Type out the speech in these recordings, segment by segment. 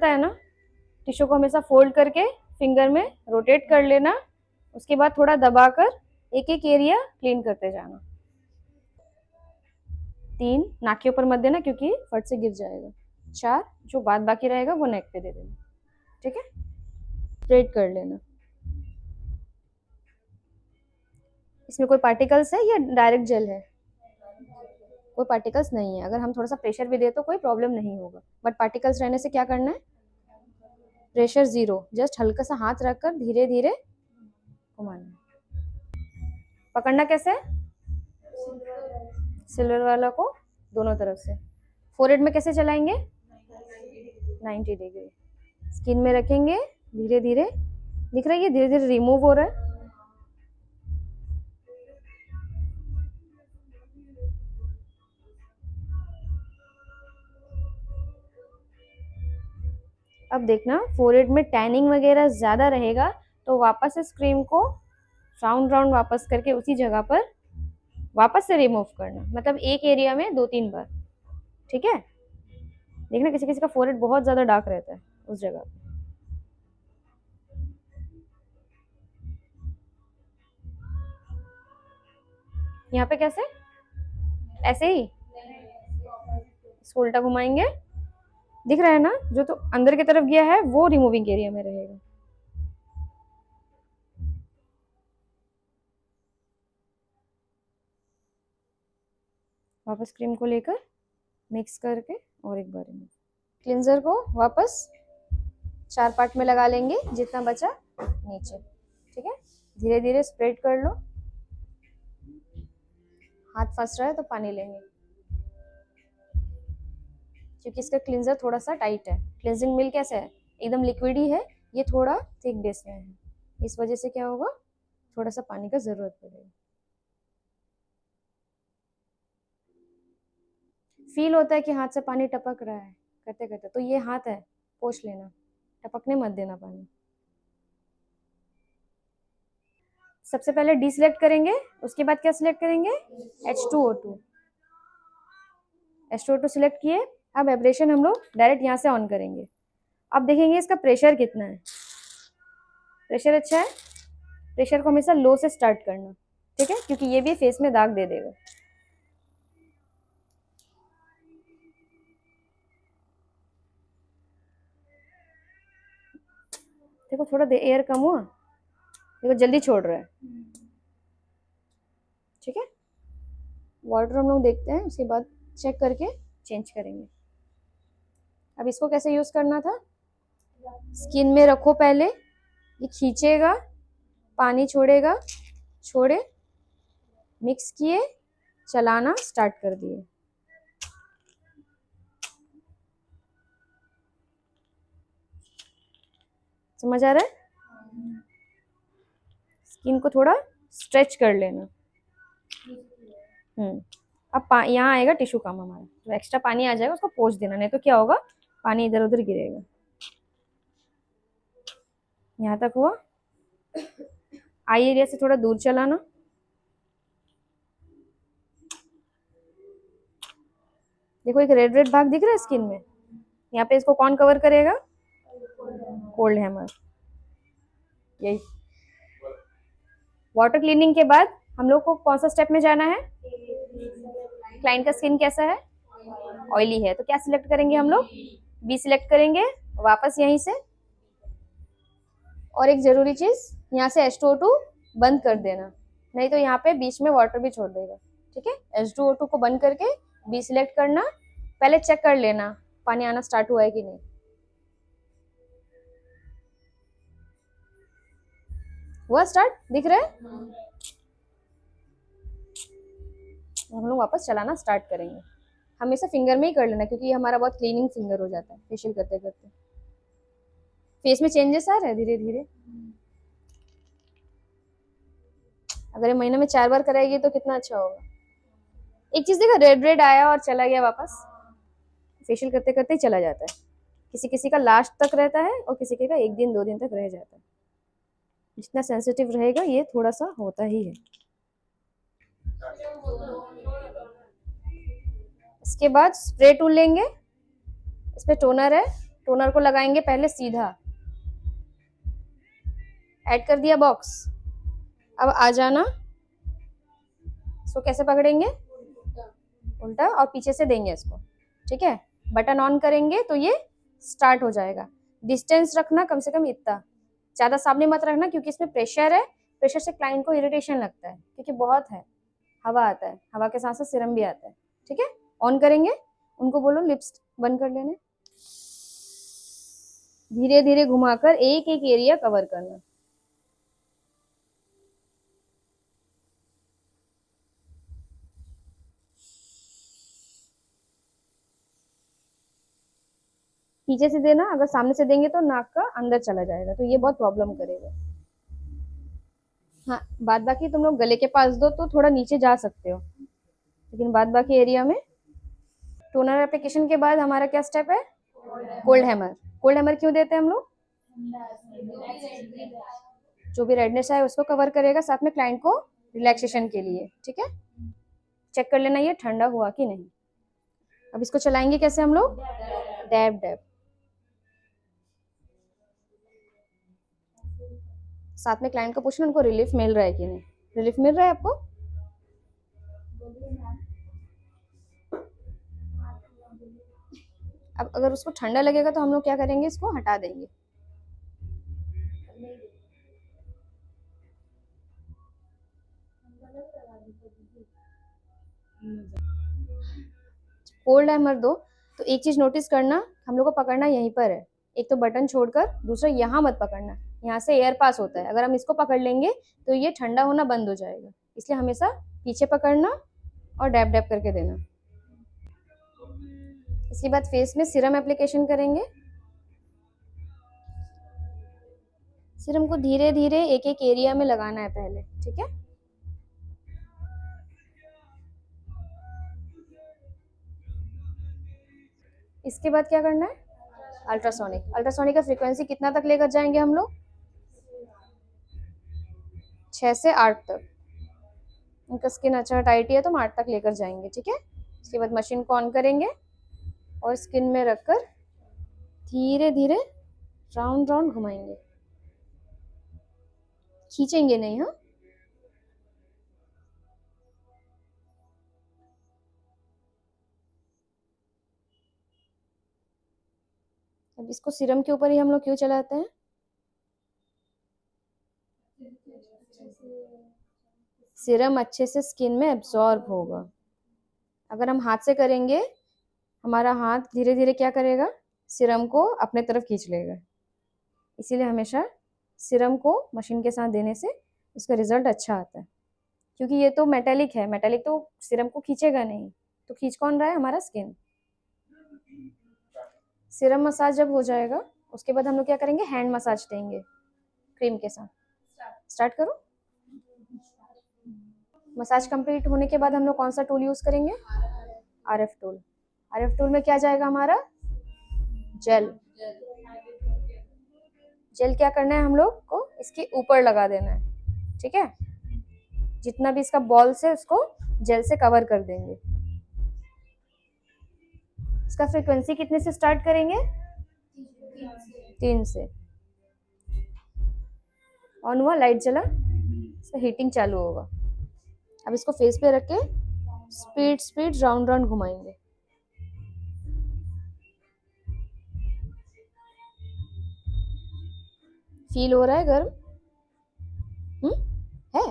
लगता है ना, टिश्यू को हमेशा फोल्ड करके फिंगर में रोटेट कर लेना, उसके बाद थोड़ा दबाकर एक एक एरिया क्लीन करते जाना। 3, नाक के ऊपर मत देना क्योंकि फट से गिर जाएगा। 4, जो बाद बाकी रहेगा वो नेक पे दे देना, ठीक है। स्ट्रेट कर लेना। इसमें कोई पार्टिकल्स है या डायरेक्ट जेल है? कोई पार्टिकल्स नहीं है। अगर हम थोड़ा सा प्रेशर भी दे तो कोई प्रॉब्लम नहीं होगा, बट पार्टिकल्स रहने से क्या करना है, प्रेशर 0, जस्ट हल्का सा हाथ रखकर धीरे धीरे घुमाना। पकड़ना कैसे है? सिल्वर वाला को दोनों तरफ से। फोरहेड में कैसे चलाएंगे? 90 डिग्री। स्किन में रखेंगे, धीरे धीरे, दिख रहा है ये धीरे धीरे रिमूव हो रहा है। अब देखना फोरहेड में टैनिंग वगैरह ज्यादा रहेगा तो वापस इस क्रीम को राउंड राउंड वापस करके उसी जगह पर वापस से रिमूव करना, मतलब एक एरिया में 2-3 बार, ठीक है। देखना किसी किसी का फोरहेड बहुत ज्यादा डार्क रहता है उस जगह पे। यहाँ पे कैसे? ऐसे ही इसको उल्टा घुमाएंगे, दिख रहा है ना, जो तो अंदर की तरफ गया है वो रिमूविंग एरिया में रहेगा। वापस क्रीम को लेकर मिक्स करके और एक बार रिमूव। क्लिंजर को वापस 4 पार्ट में लगा लेंगे, जितना बचा नीचे, ठीक है। धीरे धीरे स्प्रेड कर लो। हाथ फंस रहा है तो पानी लेंगे, क्योंकि इसका क्लिंजर थोड़ा सा टाइट है। क्लिंजिंग मिल्क कैसा है, एकदम लिक्विड ही है, ये थोड़ा थिक बेस में है, इस वजह से क्या होगा, थोड़ा सा पानी का जरूरत पड़ेगा। फील होता है कि हाथ से पानी टपक रहा है करते करते, तो ये हाथ है, पोंछ लेना, टपकने मत देना पानी। सबसे पहले डी सिलेक्ट करेंगे, उसके बाद क्या सिलेक्ट करेंगे, H2O2। H2O2 सिलेक्ट किए। अब एब्रेशन हम लोग डायरेक्ट यहाँ से ऑन करेंगे। अब देखेंगे इसका प्रेशर कितना है। प्रेशर अच्छा है, प्रेशर को हमेशा लो से स्टार्ट करना, ठीक है, क्योंकि ये भी फेस में दाग दे देगा। देखो थोड़ा एयर कम हुआ, देखो जल्दी छोड़ रहा है, ठीक है। वाटर हम लोग देखते हैं, उसके बाद चेक करके चेंज करेंगे। अब इसको कैसे यूज करना था, स्किन में रखो पहले, ये खींचेगा, पानी छोड़ेगा, छोड़े, मिक्स किए, चलाना स्टार्ट कर दिए। समझ आ रहा है? स्किन को थोड़ा स्ट्रेच कर लेना। अब यहाँ आएगा टिश्यू काम हमारा, तो एक्स्ट्रा पानी आ जाएगा, उसको पोंछ देना, नहीं तो क्या होगा, पानी इधर उधर गिरेगा। यहाँ तक हुआ। आई एरिया से थोड़ा दूर चलाना। देखो एक रेड रेड भाग दिख रहा है स्किन में, यहाँ पे इसको कौन कवर करेगा, कोल्ड हैमर। यही वाटर क्लीनिंग के बाद हम लोग को कौन सा स्टेप में जाना है, क्लाइंट का स्किन कैसा है, ऑयली है, तो क्या सिलेक्ट करेंगे हम लोग, बी सिलेक्ट करेंगे वापस यहीं से। और एक जरूरी चीज, यहाँ से H2O2 बंद कर देना, नहीं तो यहाँ पे बीच में वाटर भी छोड़ देगा, ठीक है। H2O2 को बंद करके बी सिलेक्ट करना, पहले चेक कर लेना पानी आना स्टार्ट हुआ है कि नहीं। हुआ स्टार्ट, दिख रहा है। हम लोग वापस चलाना स्टार्ट करेंगे। हमेशा फिंगर में ही कर लेना, क्योंकि ये हमारा बहुत क्लीनिंग फिंगर हो जाता है फेशियल करते करते। फेस में चेंजेस आ रहे हैं धीरे धीरे। अगर ये महीने में 4 बार कराएगी तो कितना अच्छा होगा। एक चीज देखा, रेड रेड आया और चला गया वापस, फेशियल करते करते ही चला जाता है। किसी किसी का लास्ट तक रहता है और किसी का 1 दिन 2 दिन तक रह जाता है। जितना सेंसिटिव रहेगा ये थोड़ा सा होता ही है। इसके बाद स्प्रे टूल लेंगे, इस पे टोनर है, टोनर को लगाएंगे पहले सीधा, ऐड कर दिया बॉक्स। अब आ जाना, इसको कैसे पकड़ेंगे, उल्टा और पीछे से देंगे इसको, ठीक है। बटन ऑन करेंगे तो ये स्टार्ट हो जाएगा। डिस्टेंस रखना कम से कम इतना, ज्यादा सामने मत रखना क्योंकि इसमें प्रेशर है, प्रेशर से क्लाइंट को इरिटेशन लगता है क्योंकि बहुत है, हवा आता है, हवा के साथ साथ सीरम भी आता है, ठीक है। ऑन करेंगे, उनको बोलो लिप्स बंद कर लेने, धीरे धीरे घुमाकर एक एक एरिया कवर करना। पीछे से देना, अगर सामने से देंगे तो नाक का अंदर चला जाएगा, तो ये बहुत प्रॉब्लम करेगा। हाँ, बाद बाकी तुम लोग गले के पास दो तो थोड़ा नीचे जा सकते हो, लेकिन बाद बाकी एरिया में। टोनर एप्लीकेशन के बाद हमारा क्या स्टेप है, कोल्ड हैमर। कोल्ड हैमर क्यों देते हैं हम लोग, जो भी रेडनेस है उसको कवर करेगा, साथ में क्लाइंट को रिलैक्सेशन के लिए, ठीक है। चेक कर लेना ये ठंडा हुआ कि नहीं। अब इसको चलाएंगे कैसे हम लोग, डैब डैब, साथ में क्लाइंट को पूछना उनको रिलीफ मिल रहा है कि नहीं। रिलीफ मिल रहा है आपको, अब अगर उसको ठंडा लगेगा तो हम लोग क्या करेंगे, इसको हटा देंगे। कोल्ड हैमर दो तो एक चीज नोटिस करना, हम लोग को पकड़ना यहीं पर है, एक तो बटन छोड़कर, दूसरा यहाँ मत पकड़ना, यहाँ से एयर पास होता है, अगर हम इसको पकड़ लेंगे तो ये ठंडा होना बंद हो जाएगा, इसलिए हमेशा पीछे पकड़ना और डैब डैब करके देना। इसके बाद फेस में सीरम एप्लीकेशन करेंगे। सीरम को धीरे धीरे एक एक एरिया में लगाना है पहले, ठीक है। इसके बाद क्या करना है, अल्ट्रासोनिक। अल्ट्रासोनिक का फ्रीक्वेंसी कितना तक लेकर जाएंगे हम लोग, 6 से 8 तक। उनका स्किन अच्छा टाइट है तो हम 8 तक लेकर जाएंगे, ठीक है। इसके बाद मशीन को ऑन करेंगे और स्किन में रखकर धीरे धीरे राउंड राउंड घुमाएंगे, खींचेंगे नहीं। हाँ, अब इसको सीरम के ऊपर ही हम लोग क्यों चलाते हैं, सीरम अच्छे से स्किन में एब्जॉर्ब होगा। अगर हम हाथ से करेंगे, हमारा हाथ धीरे धीरे क्या करेगा, सीरम को अपने तरफ खींच लेगा, इसीलिए हमेशा सीरम को मशीन के साथ देने से उसका रिजल्ट अच्छा आता है। क्योंकि ये तो मेटेलिक है, मेटेलिक तो सीरम को खींचेगा नहीं, तो खींच कौन रहा है, हमारा स्किन। सीरम मसाज जब हो जाएगा उसके बाद हम लोग क्या करेंगे, हैंड मसाज देंगे क्रीम के साथ। स्टार्ट करो। मसाज कंप्लीट होने के बाद हम लोग कौन सा टूल यूज करेंगे, आरएफ टूल। आरएफ टूल में क्या जाएगा हमारा, जेल। जेल क्या करना है, हम लोग को इसके ऊपर लगा देना है, ठीक है। जितना भी इसका बॉल्स है उसको जेल से कवर कर देंगे। इसका फ्रीक्वेंसी कितने से स्टार्ट करेंगे, 3 से। ऑन हुआ, लाइट जला, इसका हीटिंग चालू होगा। अब इसको फेस पे रख के स्पीड स्पीड राउंड राउंड घुमाएंगे। फील हो रहा है गर्म, है।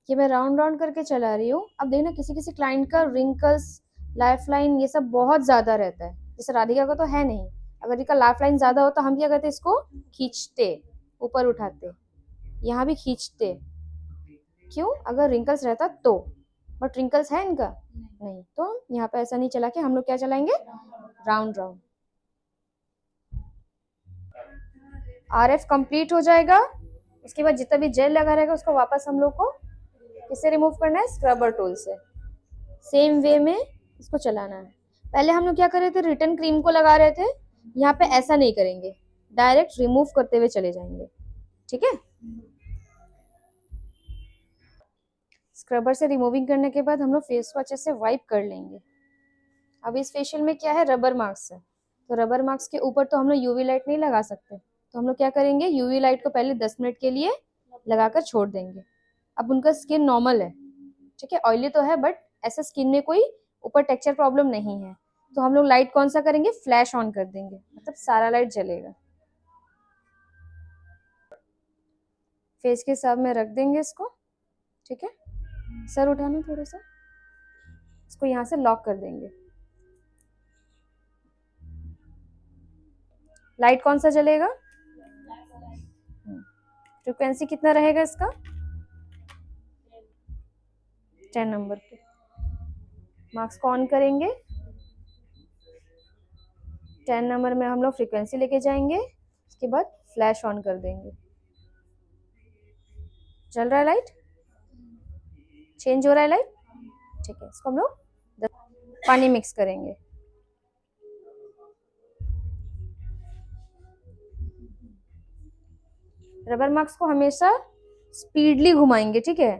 ये मैं राउंड राउंड करके चला रही हूँ। अब देखना किसी किसी क्लाइंट का रिंकल्स, लाइफ लाइन ये सब बहुत ज्यादा रहता है, जैसे राधिका का तो है नहीं। अगर इसका लाइफ लाइन ज्यादा हो तो हम क्या करते, इसको खींचते, ऊपर उठाते, यहाँ भी खींचते। क्यों, अगर रिंकल्स रहता तो, बट रिंकल्स है इनका नहीं, तो यहाँ पे ऐसा नहीं चला के हम लोग क्या चलाएंगे, राउंड राउंड। आरएफ कंप्लीट हो जाएगा, उसके बाद जितना भी जेल लगा रहेगा उसको वापस हम लोग को किससे रिमूव करना है, स्क्रबर टूल से। सेम वे में इसको चलाना है। पहले हम लोग क्या कर रहे थे, रिटर्न क्रीम को लगा रहे थे, यहाँ पे ऐसा नहीं करेंगे, डायरेक्ट रिमूव करते हुए चले जाएंगे, ठीक है। स्क्रबर से रिमूविंग करने के बाद हम लोग फेस को अच्छे से वाइप कर लेंगे। अब इस फेशियल में क्या है, रबर मार्क्स है, तो रबर मार्क्स के ऊपर तो हम लोग यूवी लाइट नहीं लगा सकते, तो हम लोग क्या करेंगे, यूवी लाइट को पहले 10 मिनट के लिए लगाकर छोड़ देंगे। अब उनका स्किन नॉर्मल है, ठीक है, ऑयली तो है बट ऐसा स्किन में कोई ऊपर टेक्सचर प्रॉब्लम नहीं है। तो हम लोग लाइट कौन सा करेंगे, फ्लैश ऑन कर देंगे, मतलब सारा लाइट जलेगा। फेस के हिसाब में रख देंगे इसको, ठीक है। सर उठाना थोड़ा सा, इसको यहाँ से लॉक कर देंगे। लाइट कौन सा जलेगा, फ्रिक्वेंसी कितना रहेगा इसका, 10 नंबर पे। मार्क्स को ऑन करेंगे, 10 नंबर में हम लोग फ्रीक्वेंसी लेके जाएंगे, उसके बाद फ्लैश ऑन कर देंगे। चल रहा है लाइट, चेंज हो रहा है लाइट, ठीक है। इसको हम लोग पानी मिक्स करेंगे। रबर मार्क्स को हमेशा स्पीडली घुमाएंगे, ठीक है,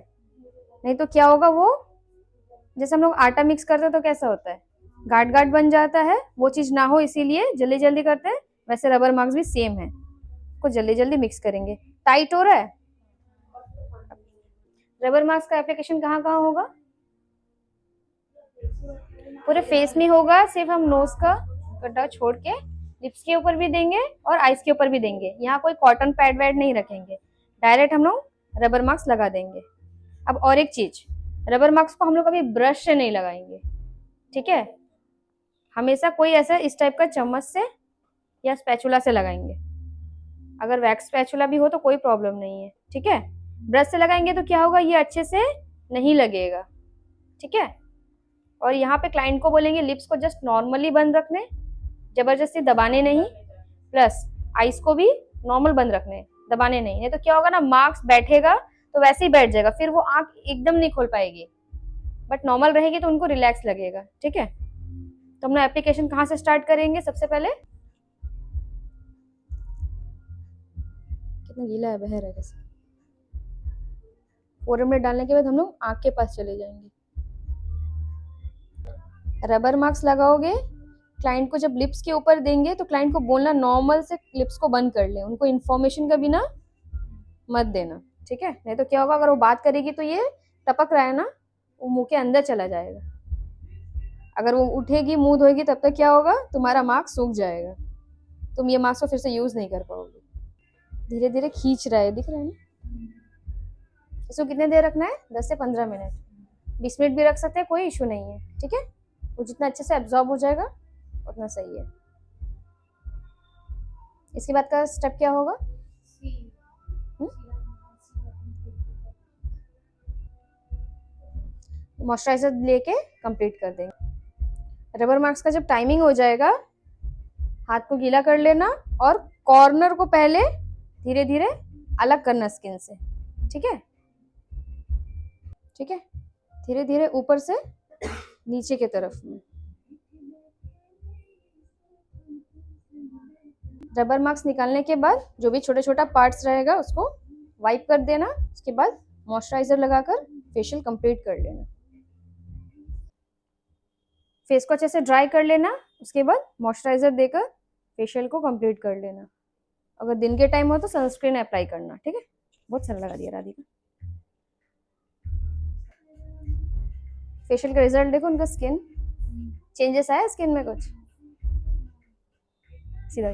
नहीं तो क्या होगा, वो जैसे हम लोग आटा मिक्स करते हैं तो कैसा होता है, गाढ़ गाढ़ बन जाता है, वो चीज ना हो इसीलिए जल्दी जल्दी करते हैं। वैसे रबर मार्क्स भी सेम है, को जल्दी जल्दी मिक्स करेंगे। टाइट हो रहा है। रबर मास्क का एप्लीकेशन कहाँ कहाँ होगा, पूरे फेस में होगा, सिर्फ हम नोज का गड्ढा छोड़ के लिप्स के ऊपर भी देंगे और आईज के ऊपर भी देंगे। यहाँ कोई कॉटन पैड वैड नहीं रखेंगे, डायरेक्ट हम लोग रबर मास्क लगा देंगे। अब और एक चीज, रबर मास्क को हम लोग कभी ब्रश से नहीं लगाएंगे, ठीक है, हमेशा कोई ऐसा इस टाइप का चम्मच से या स्पैचुला से लगाएंगे। अगर वैक्स स्पैचुला भी हो तो कोई प्रॉब्लम नहीं है, ठीक है। ब्रश से लगाएंगे तो क्या होगा, ये अच्छे से नहीं लगेगा, ठीक है। और यहाँ पे क्लाइंट को बोलेंगे लिप्स को जस्ट नॉर्मली बंद रखने, जबरदस्ती दबाने नहीं, प्लस आईज को भी नॉर्मल बंद रखने, दबाने नहीं तो क्या होगा ना, मार्क्स बैठेगा तो वैसे ही बैठ जाएगा, फिर वो आंख एकदम नहीं खोल पाएगी, बट नॉर्मल रहेगी तो उनको रिलैक्स लगेगा, ठीक है। तो हम लोग एप्लीकेशन कहाँ से स्टार्ट करेंगे, सबसे पहले कितना गीला है, बह रहा है कैसे, फोरेम में डालने के बाद हम लोग आंख के पास चले जाएंगे। रबर मार्क्स लगाओगे, क्लाइंट को जब लिप्स के ऊपर देंगे तो क्लाइंट को बोलना नॉर्मल से लिप्स को बंद कर ले, उनको इन्फॉर्मेशन का बिना मत देना, ठीक है, नहीं तो क्या होगा, अगर वो बात करेगी तो ये टपक रहा है ना, वो मुंह के अंदर चला जाएगा। अगर वो उठेगी मुंह धोएगी तब तक क्या होगा, तुम्हारा मार्क्स सूख जाएगा, तुम ये मार्क्स को फिर से यूज नहीं कर पाओगे। धीरे धीरे खींच रहा है, दिख रहा है ना। इसको कितने देर रखना है, 10 से 15 मिनट, 20 मिनट भी रख सकते हैं, कोई इशू नहीं है, ठीक है। वो जितना अच्छे से एब्जॉर्ब हो जाएगा उतना सही है। इसके बाद का स्टेप क्या होगा, मॉइस्चराइजर लेके कंप्लीट कर देंगे। रबर मार्क्स का जब टाइमिंग हो जाएगा, हाथ को गीला कर लेना और कॉर्नर को पहले धीरे धीरे अलग करना स्किन से, ठीक है, ठीक है, धीरे धीरे ऊपर से नीचे की तरफ में। रबर मार्क्स निकालने के बाद जो भी छोटा छोटा पार्ट्स रहेगा उसको वाइप कर देना, उसके बाद मॉइस्चराइजर लगाकर फेशियल कंप्लीट कर लेना। फेस को अच्छे से ड्राई कर लेना, उसके बाद मॉइस्चराइजर देकर फेशियल को कंप्लीट कर लेना। अगर दिन के टाइम हो तो सनस्क्रीन अप्लाई करना, ठीक है। बहुत सारा लगा दिया राधिका। फेशियल का रिजल्ट देखो, उनका स्किन चेंजेस आया स्किन में कुछ, सीधा